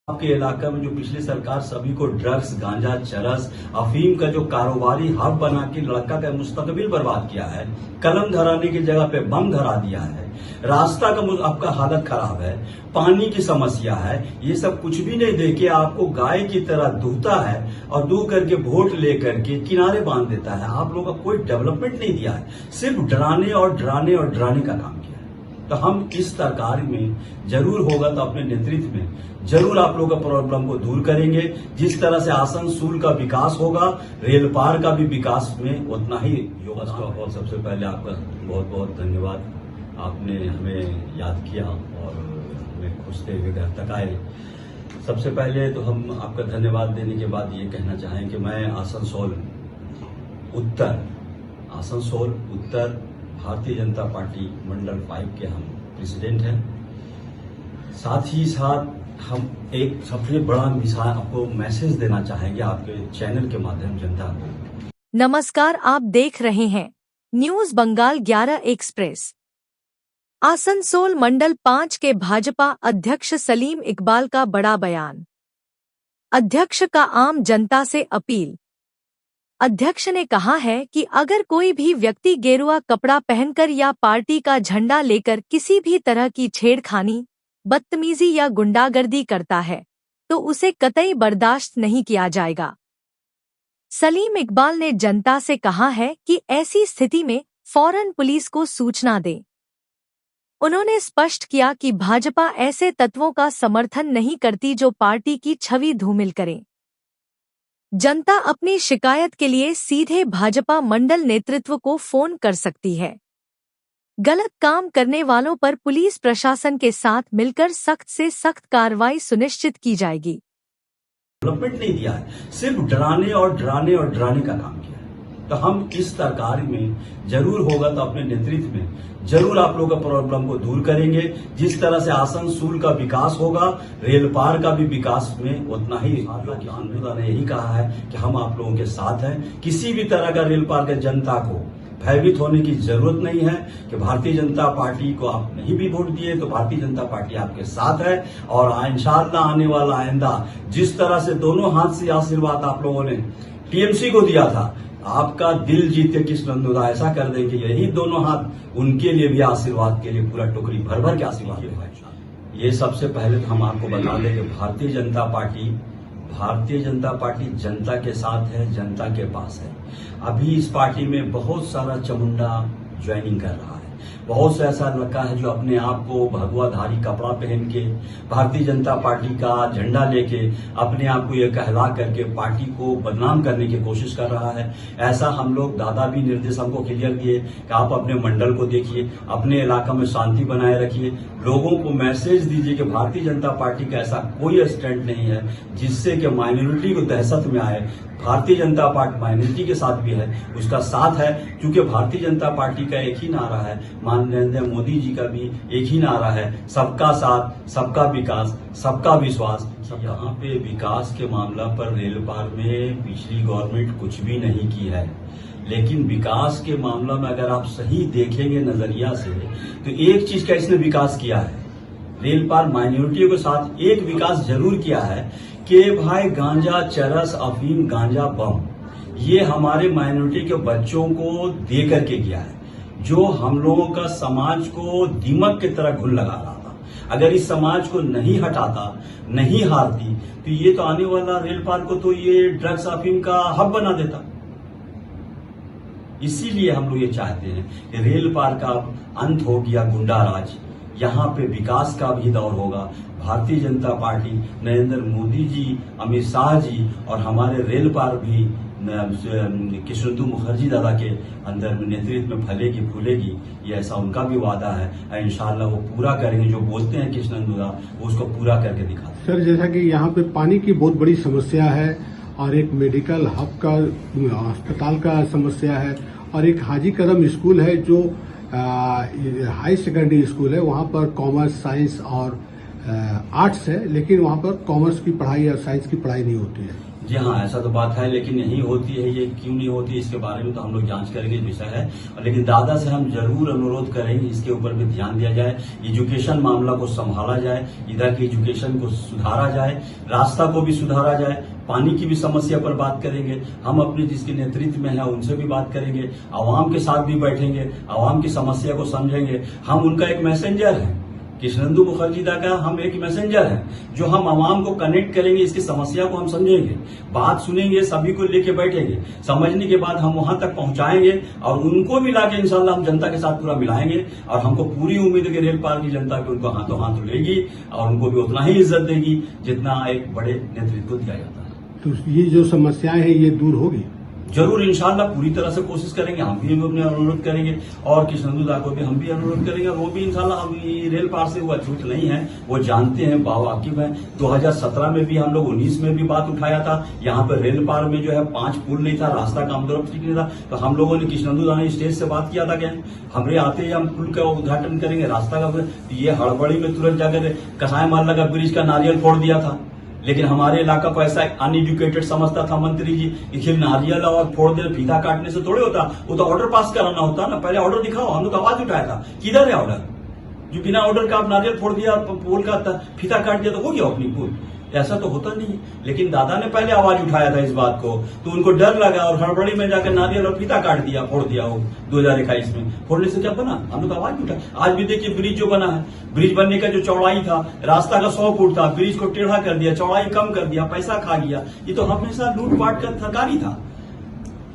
आपके इलाका में जो पिछली सरकार सभी को ड्रग्स, गांजा, चरस, अफीम का जो कारोबारी हब बना के लड़का का मुस्तकबिल बर्बाद किया है, कलम धराने की जगह पे बम धरा दिया है, रास्ता का आपका हालत खराब है, पानी की समस्या है, ये सब कुछ भी नहीं देके आपको गाय की तरह दूहता है और दूह करके वोट लेकर के किनारे बांध देता है। आप लोगों का कोई डेवलपमेंट नहीं दिया है, सिर्फ डराने और डराने और डराने का काम किया है। तो हम इस सरकार में जरूर होगा तो अपने नेतृत्व में जरूर आप लोगों का प्रॉब्लम को दूर करेंगे। जिस तरह से आसनसोल का विकास होगा, रेल पार का भी विकास में उतना ही योगदान। और सबसे पहले आपका बहुत बहुत धन्यवाद, आपने हमें याद किया और हमें खोजते हुए घर तक आए। सबसे पहले तो हम आपका धन्यवाद देने के बाद ये कहना चाहें कि मैं आसनसोल उत्तर भारतीय जनता पार्टी मंडल 5 के हम प्रेसिडेंट हैं। साथ ही साथ हम एक सबसे बड़ा मिसाल आपको मैसेज देना चाहेंगे आपके चैनल के माध्यम जनता को। नमस्कार, आप देख रहे हैं न्यूज बंगाल 11 एक्सप्रेस। आसनसोल मंडल 5 के भाजपा अध्यक्ष सलीम इकबाल का बड़ा बयान। अध्यक्ष का आम जनता से अपील। अध्यक्ष ने कहा है कि अगर कोई भी व्यक्ति गेरुआ कपड़ा पहनकर या पार्टी का झंडा लेकर किसी भी तरह की छेड़खानी, बदतमीजी या गुंडागर्दी करता है तो उसे कतई बर्दाश्त नहीं किया जाएगा। सलीम इकबाल ने जनता से कहा है कि ऐसी स्थिति में फौरन पुलिस को सूचना दे। उन्होंने स्पष्ट किया कि भाजपा ऐसे तत्वों का समर्थन नहीं करती जो पार्टी की छवि धूमिल करें। जनता अपनी शिकायत के लिए सीधे भाजपा मंडल नेतृत्व को फोन कर सकती है। गलत काम करने वालों पर पुलिस प्रशासन के साथ मिलकर सख्त से सख्त कार्रवाई सुनिश्चित की जाएगी। डेवलपमेंट नहीं दिया है, सिर्फ डराने और डराने और डराने का काम किया है। तो हम इस सरकार में जरूर होगा तो अपने नेतृत्व में जरूर आप लोगों का प्रॉब्लम को दूर करेंगे। जिस तरह से आसनसोल का विकास होगा, रेल पार का भी विकास में उतना ही। आंदोलन ने यही कहा है कि हम आप लोगों के साथ हैं। किसी भी तरह का रेल पार के जनता को भयभीत होने की जरूरत नहीं है कि भारतीय जनता पार्टी को आप नहीं भी वोट दिए तो भारतीय जनता पार्टी आपके साथ है। और इंशाअल्लाह आने वाला आइंदा जिस तरह से दोनों हाथ से आशीर्वाद आप लोगों ने टीएमसी को दिया था, आपका दिल जीते कृष्णनंदन ऐसा कर दे कि यही दोनों हाथ उनके लिए भी आशीर्वाद के लिए पूरा टोकरी भर भर के आशीर्वाद है। ये सबसे पहले तो हम आपको बता दें कि भारतीय जनता पार्टी जनता के साथ है, जनता के पास है। अभी इस पार्टी में बहुत सारा चमुंडा ज्वाइनिंग कर रहा है। बहुत से ऐसा लड़का है जो अपने आप को भगवाधारी कपड़ा पहन के भारतीय जनता पार्टी का झंडा लेके अपने आप को ये कहला करके पार्टी को बदनाम करने की कोशिश कर रहा है। ऐसा हम लोग दादा भी निर्देश हमको क्लियर दिए कि आप अपने मंडल को देखिए, अपने इलाका में शांति बनाए रखिए, लोगों को मैसेज दीजिए कि भारतीय जनता पार्टी का ऐसा कोई स्टैंड नहीं है जिससे कि माइनॉरिटी को दहशत में आए। भारतीय जनता पार्टी माइनॉरिटी के साथ भी है, उसका साथ है, क्योंकि भारतीय जनता पार्टी का एक ही नारा है, नरेंद्र मोदी जी का भी एक ही नारा है, सबका साथ, सबका विकास, सबका विश्वास। यहाँ पे विकास के मामला पर रेल पार में पिछली गवर्नमेंट कुछ भी नहीं की है, लेकिन विकास के मामला में अगर आप सही देखेंगे नजरिया से तो एक चीज का इसने विकास किया है, रेल पार माइनॉरिटियों के साथ एक विकास जरूर किया है कि भाई गांजा, चरस, अफीम, गांजा, बम ये हमारे माइनॉरिटी के बच्चों को दे करके किया है, जो हम लोगों का समाज को दीमक की तरह घुन लगा रहा था। अगर इस समाज को नहीं हटाता, नहीं हारती तो ये तो आने वाला रेल पार को तो ये ड्रग्स अफीम का हब बना देता। इसीलिए हम लोग ये चाहते हैं कि रेल पार का अंत हो गया गुंडा राज, यहाँ पे विकास का भी दौर होगा। भारतीय जनता पार्टी, नरेंद्र मोदी जी, अमित शाह जी और हमारे रेल पार भी कृष्णनंदन मुखर्जी दादा के अंदर नेतृत्व में फलेगी फूलेगी, ये ऐसा उनका भी वादा है। इंशाअल्लाह वो पूरा करेंगे, जो बोलते हैं कृष्णनंदन दादा उसको पूरा करके दिखाते। सर, जैसा कि यहाँ पे पानी की बहुत बड़ी समस्या है और एक मेडिकल हब का अस्पताल का समस्या है और एक हाजी कदम स्कूल है जो हाई सेकेंडरी स्कूल है, वहाँ पर कॉमर्स, साइंस और आर्ट्स है, लेकिन वहाँ पर कॉमर्स की पढ़ाई और साइंस की पढ़ाई नहीं होती है। जी हाँ, ऐसा तो बात है, लेकिन नहीं होती है, ये क्यों नहीं होती इसके बारे में तो हम लोग जांच करेंगे, विषय है। लेकिन दादा से हम जरूर अनुरोध करेंगे इसके ऊपर भी ध्यान दिया जाए, एजुकेशन मामला को संभाला जाए, इधर की एजुकेशन को सुधारा जाए, रास्ता को भी सुधारा जाए, पानी की भी समस्या पर बात करेंगे। हम अपने जिसके नेतृत्व में है उनसे भी बात करेंगे, आवाम के साथ भी बैठेंगे, आवाम की समस्या को समझेंगे। हम उनका एक मैसेंजर है, कृष्णेंदु मुखर्जी दा का हम एक मैसेंजर हैं, जो हम आवाम को कनेक्ट करेंगे, इसकी समस्या को हम समझेंगे, बात सुनेंगे, सभी को लेके बैठेंगे, समझने के बाद हम वहां तक पहुंचाएंगे और उनको भी लाके इंशाल्लाह हम जनता के साथ पूरा मिलाएंगे। और हमको पूरी उम्मीद है कि रेल पार की जनता भी उनको हाथों हाथ लेगी और उनको भी उतना ही इज्जत देगी जितना एक बड़े नेतृत्व को दिया जाता है। तो ये जो समस्याएं हैं ये दूर होगी जरूर, इंशाल्लाह पूरी तरह से कोशिश करेंगे। हम भी अपने अनुरोध करेंगे और कृष्णेंदु दा को भी हम भी अनुरोध करेंगे। वो भी इंशाल्लाह हम रेल पार से वो अछूत नहीं है, वो जानते हैं, वाकिफ है। 2017 में भी हम लोग 19 में भी बात उठाया था, यहाँ पर रेल पार में जो है 5 पुल नहीं था, रास्ता काम तरफ ठीक नहीं था, तो हम लोगों ने कृष्णेंदु दा ने स्टेज से बात किया था कि हमरे आते ही हम पुल का उद्घाटन करेंगे, रास्ता का। ये हड़बड़ी में तुरंत जाकर कसाई माल्ला का ब्रिज का नारियल फोड़ दिया था। लेकिन हमारे इलाका को ऐसा अनएजुकेटेड समझता था मंत्री जी कि सिर्फ नारियल और फोड़ दे फीता काटने से थोड़े होता, वो तो ऑर्डर पास कराना होता ना, पहले ऑर्डर दिखाओ। हम लोग आवाज उठाया था, किधर है ऑर्डर? जो बिना ऑर्डर का आप नारियल फोड़ दिया, पुल का फीता काट दिया तो हो गया अपनी पुल। ऐसा तो होता नहीं है, लेकिन दादा ने पहले आवाज उठाया था इस बात को, तो उनको डर लगा और हड़बड़ी में जाकर नारियल और फीता काट दिया, फोड़ दिया। वो 2021 में फोड़ने से क्या बना? हम लोग आवाज उठाए। आज भी देखिए ब्रिज जो बना है, ब्रिज बनने का जो चौड़ाई था, रास्ता का 100 फुट था, ब्रिज को टेढ़ा कर दिया, चौड़ाई कम कर दिया, पैसा खा गया। ये तो हमेशा लूटपाट का सरकारी था,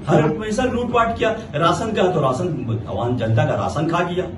हर हमेशा लूटपाट किया। राशन का तो राशन, आवाम जनता का राशन खा गया।